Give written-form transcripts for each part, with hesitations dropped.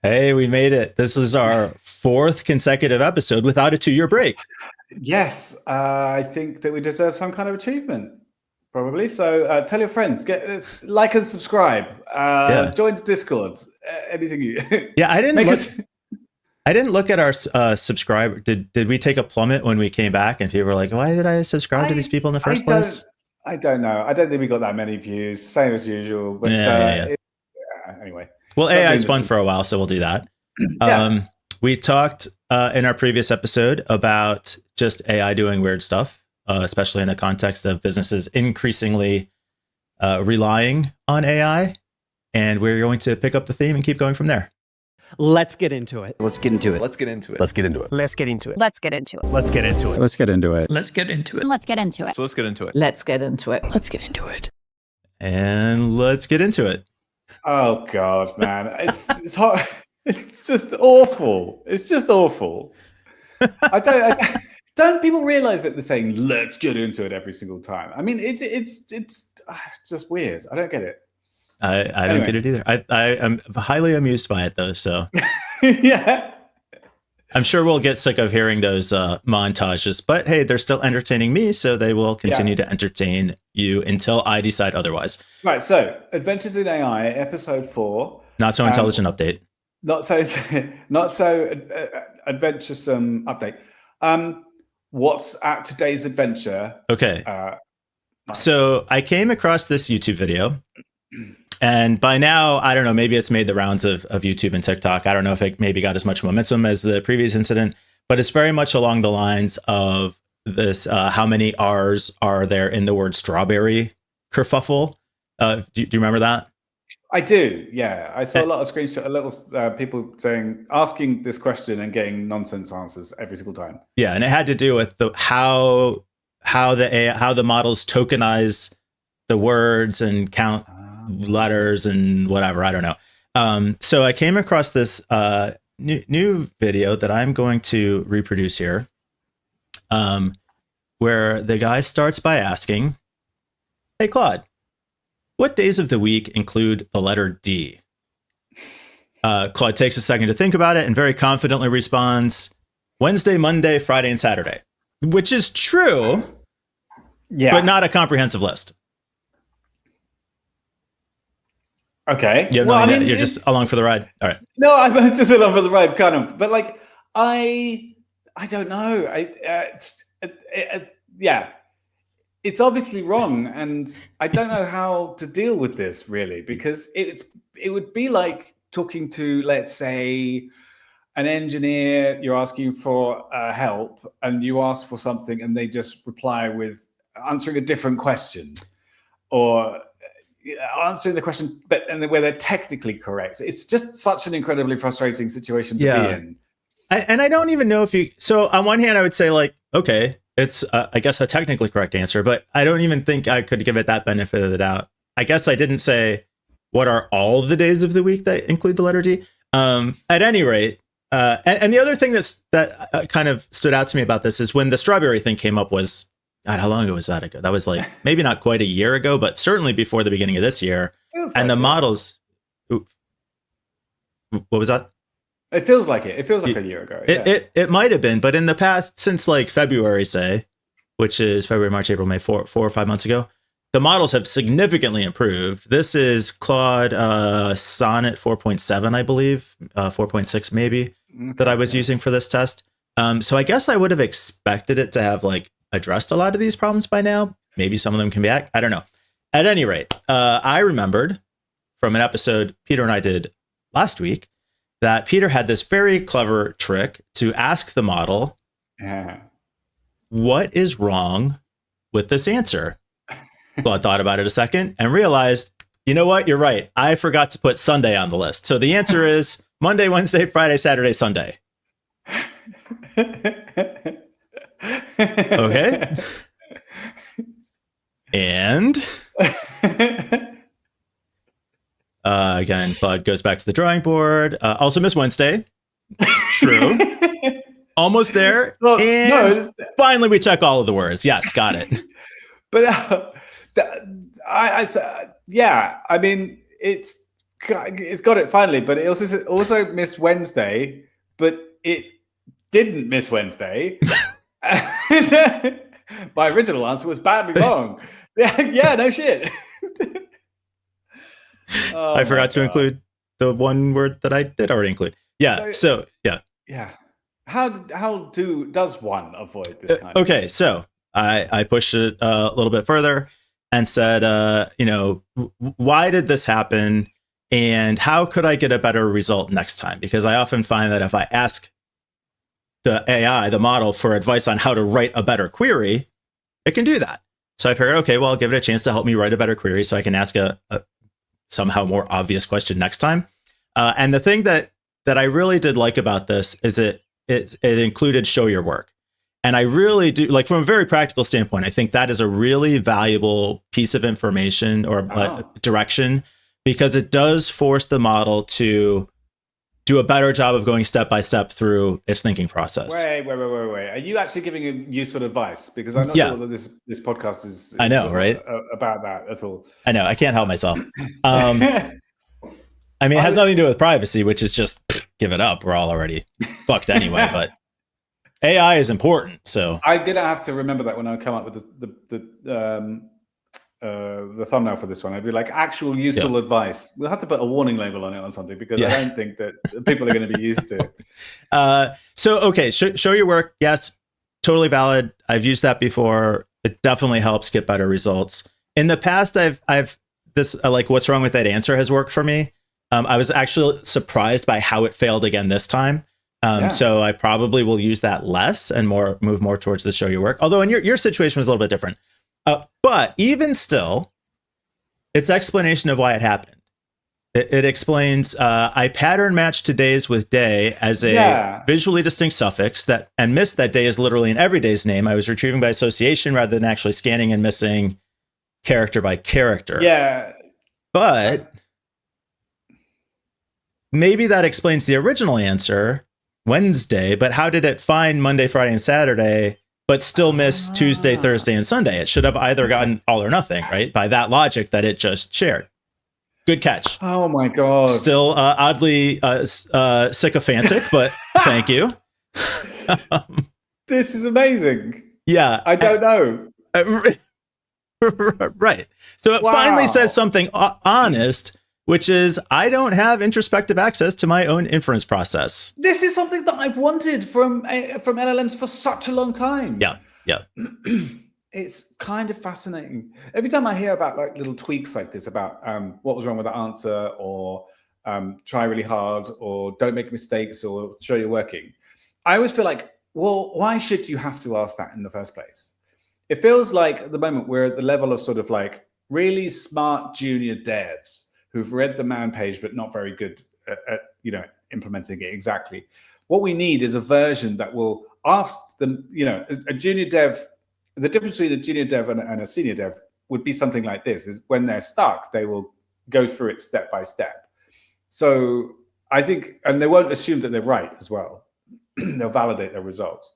Hey, we made it. This is our fourth consecutive episode without a 2-year break. Yes, I think that we deserve some kind of achievement, probably. So tell your friends, like and subscribe, Yeah. join the Discord, anything you. Yeah, I didn't Make look. us. I didn't look at our subscriber. Did we take a plummet when we came back and people were like, "Why did I subscribe to these people in the first place?" I don't know. I don't think we got that many views. Same as usual. But Yeah. anyway. Well, Not AI doing is this fun one. for a while, so we'll do that. Yeah. We talked in our previous episode about just AI doing weird stuff, especially in the context of businesses increasingly relying on AI. And we're going to pick up the theme and keep going from there. Let's get into it. Let's get into it. Let's get into it. Let's get into it. Let's get into it. Let's get into it. Let's get into it. Let's get into it. Let's get into it. Let's get into it. So let's get into it. Let's get into it. Let's get into it. And let's get into it. Oh God, man, it's hot. It's just awful. It's just awful. Don't people realize that they're saying "let's get into it" every single time? I mean, it's just weird. I don't get it. I don't get it either. I am highly amused by it, though. So Yeah. I'm sure we'll get sick of hearing those montages. But hey, they're still entertaining me, so they will continue to entertain you until I decide otherwise. Right. So, Adventures in AI, episode 4. Not so intelligent update. Not so adventuresome update. What's at today's adventure? Okay. So I came across this YouTube video. And by now, I don't know, maybe it's made the rounds of YouTube and TikTok. I don't know if it maybe got as much momentum as the previous incident, but it's very much along the lines of this, how many R's are there in the word strawberry kerfuffle? Do you remember that? I do, yeah. I saw a lot of screenshots, a lot of people asking this question and getting nonsense answers every single time. Yeah, and it had to do with how the models tokenize the words and count letters and whatever. I don't know. So I came across this new video that I'm going to reproduce here, where the guy starts by asking, "Hey Claude, what days of the week include the letter D?" Claude takes a second to think about it and very confidently responds, "Wednesday, Monday, Friday, and Saturday," which is true, but not a comprehensive list. Okay. Yeah, well, you're just along for the ride. All right. No, I'm just along for the ride, kind of. But like, I don't know. Yeah, it's obviously wrong, and I don't know how to deal with this really, because it would be like talking to, let's say, an engineer. You're asking for help, and you ask for something, and they just reply with answering a different question, or answering the question, and where they're technically correct. It's just such an incredibly frustrating situation to be in. And I don't even know if you. So on one hand, I would say like, okay, it's I guess a technically correct answer, but I don't even think I could give it that benefit of the doubt. I guess I didn't say what are all the days of the week that include the letter D. At any rate, and the other thing that kind of stood out to me about this is when the strawberry thing came up was, God, how long ago was that ago? That was like maybe not quite a year ago, but certainly before the beginning of this year. And the models. What was that? It feels like it. It feels like a year ago. It might have been, but in the past, since like February, say, which is February, March, April, May, 4 or 5 months ago, the models have significantly improved. This is Claude Sonnet 4.7, I believe, 4.6 maybe, that I was using for this test. So I guess I would have expected it to have like addressed a lot of these problems by now. Maybe some of them can be I don't know. At any rate, I remembered from an episode Peter and I did last week that Peter had this very clever trick to ask the model, what is wrong with this answer? Claude thought about it a second and realized, you know what? You're right. I forgot to put Sunday on the list. So the answer is Monday, Wednesday, Friday, Saturday, Sunday. Okay. And again, Claude goes back to the drawing board. Also miss Wednesday. True. Almost there. Well, and finally we check all of the words. Yes, got it. But yeah, I mean, it's it's got it finally, but it also missed Wednesday, but it didn't miss Wednesday. My original answer was badly wrong. Yeah, no shit. I forgot to include the one word that I did already include. Yeah. So yeah. Yeah. How does one avoid this kind okay, so I pushed it a little bit further and said, why did this happen? And how could I get a better result next time? Because I often find that if I ask the AI, the model, for advice on how to write a better query, it can do that. So I figured, okay, well, I'll give it a chance to help me write a better query so I can ask a somehow more obvious question next time. And the thing that I really did like about this is it included show your work. And I really do, like, from a very practical standpoint, I think that is a really valuable piece of information or direction, because it does force the model to do a better job of going step by step through its thinking process. Wait. Are you actually giving a useful advice? Because I'm not sure that this podcast is I know, right? About that at all. I know. I can't help myself. I mean, it has nothing to do with privacy, which is just give it up. We're all already fucked anyway, but AI is important. So I'm going to have to remember that when I come up with the thumbnail for this one. I'd be like, actual useful advice. We'll have to put a warning label on it or something, because I don't think that people are going to be used to it. So, okay, show your work. Yes, totally valid. I've used that before. It definitely helps get better results. In the past, I've this like what's wrong with that answer has worked for me. I was actually surprised by how it failed again this time. So I probably will use that less and move more towards the show your work. Although in your situation was a little bit different. But even still, its explanation of why it happened. It explains, I pattern matched today's with day as a visually distinct suffix and missed that day is literally an everyday's name. I was retrieving by association rather than actually scanning and missing character by character. Yeah. But maybe that explains the original answer, Wednesday, but how did it find Monday, Friday, and Saturday, but still miss Tuesday, Thursday, and Sunday? It should have either gotten all or nothing, right? By that logic that it just shared. Good catch. Oh my God. Still oddly sycophantic, but thank you. This is amazing. Yeah. I don't know. Right. So it finally says something honest, which is, I don't have introspective access to my own inference process. This is something that I've wanted from LLMs for such a long time. Yeah. It's kind of fascinating. Every time I hear about like little tweaks like this about what was wrong with the answer, or try really hard, or don't make mistakes, or show you're working, I always feel like, well, why should you have to ask that in the first place? It feels like at the moment we're at the level of sort of like really smart junior devs who've read the man page but not very good at implementing it exactly. What we need is a version that will ask them, a junior dev. The difference between a junior dev and a senior dev would be something like this: is when they're stuck, they will go through it step by step. So I think, and they won't assume that they're right as well. They'll validate their results.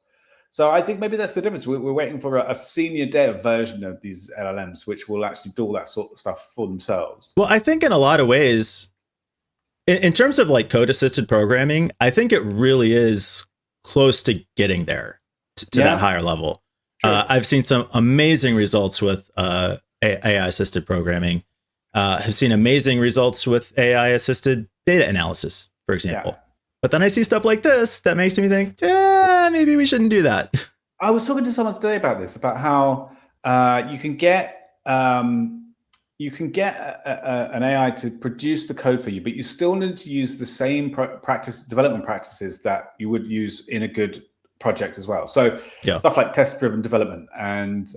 So I think maybe that's the difference. We're waiting for a senior dev version of these LLMs, which will actually do all that sort of stuff for themselves. Well, I think in a lot of ways, in terms of like code-assisted programming, I think it really is close to getting there to that higher level. I've seen some amazing results with AI-assisted programming. I've seen amazing results with AI-assisted data analysis, for example. Yeah. But then I see stuff like this that makes me think, maybe we shouldn't do that. I was talking to someone today about this, about how you can get an AI to produce the code for you, but you still need to use the same development practices that you would use in a good project as well. So stuff like test-driven development and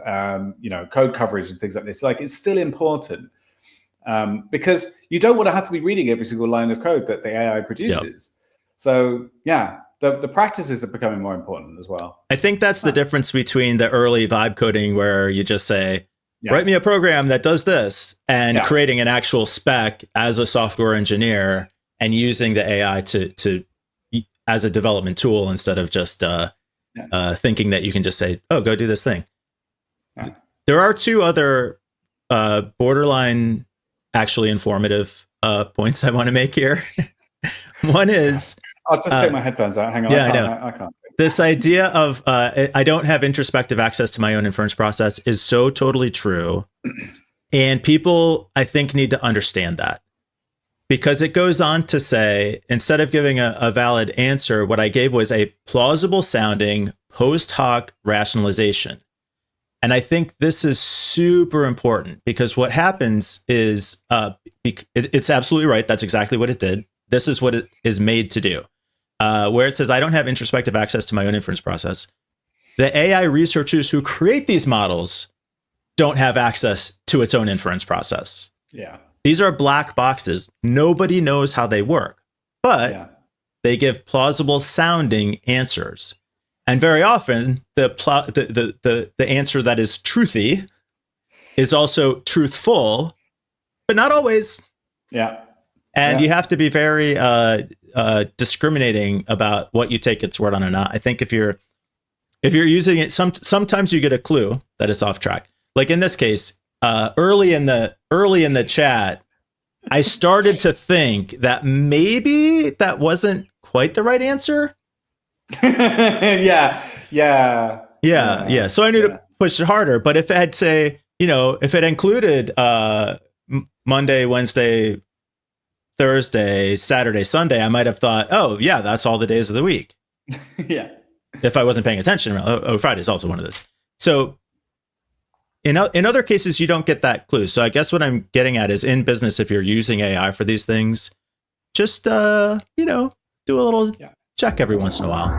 code coverage and things like this. Like, it's still important because you don't want to have to be reading every single line of code that the AI produces. So the practices are becoming more important as well. I think that's the difference between the early vibe coding, where you just say, write me a program that does this, and creating an actual spec as a software engineer and using the AI to as a development tool instead of just thinking that you can just say, oh, go do this thing. There are two other borderline actually informative points I want to make here. One is I'll just take my headphones out. Hang on. Yeah, I can't. this idea of I don't have introspective access to my own inference process is so totally true. And people, I think, need to understand that. Because it goes on to say, instead of giving a valid answer, what I gave was a plausible sounding post hoc rationalization. And I think this is super important because what happens is it's absolutely right. That's exactly what it did. This is what it is made to do. Where it says, I don't have introspective access to my own inference process. The AI researchers who create these models don't have access to its own inference process. Yeah. These are black boxes. Nobody knows how they work, but they give plausible sounding answers. And very often the answer that is truthy is also truthful, but not always. Yeah. And you have to be very discriminating about what you take its word on or not. I think if you're using it, sometimes you get a clue that it's off track. Like in this case, early in the chat, I started to think that maybe that wasn't quite the right answer. Yeah. So I knew to push it harder. But if it had if it included Monday, Wednesday, Thursday, Saturday, Sunday, I might have thought, oh yeah, that's all the days of the week. Yeah. If I wasn't paying attention, Friday's also one of those. So in other cases, you don't get that clue. So I guess what I'm getting at is in business, if you're using AI for these things, just, do a little check every once in a while.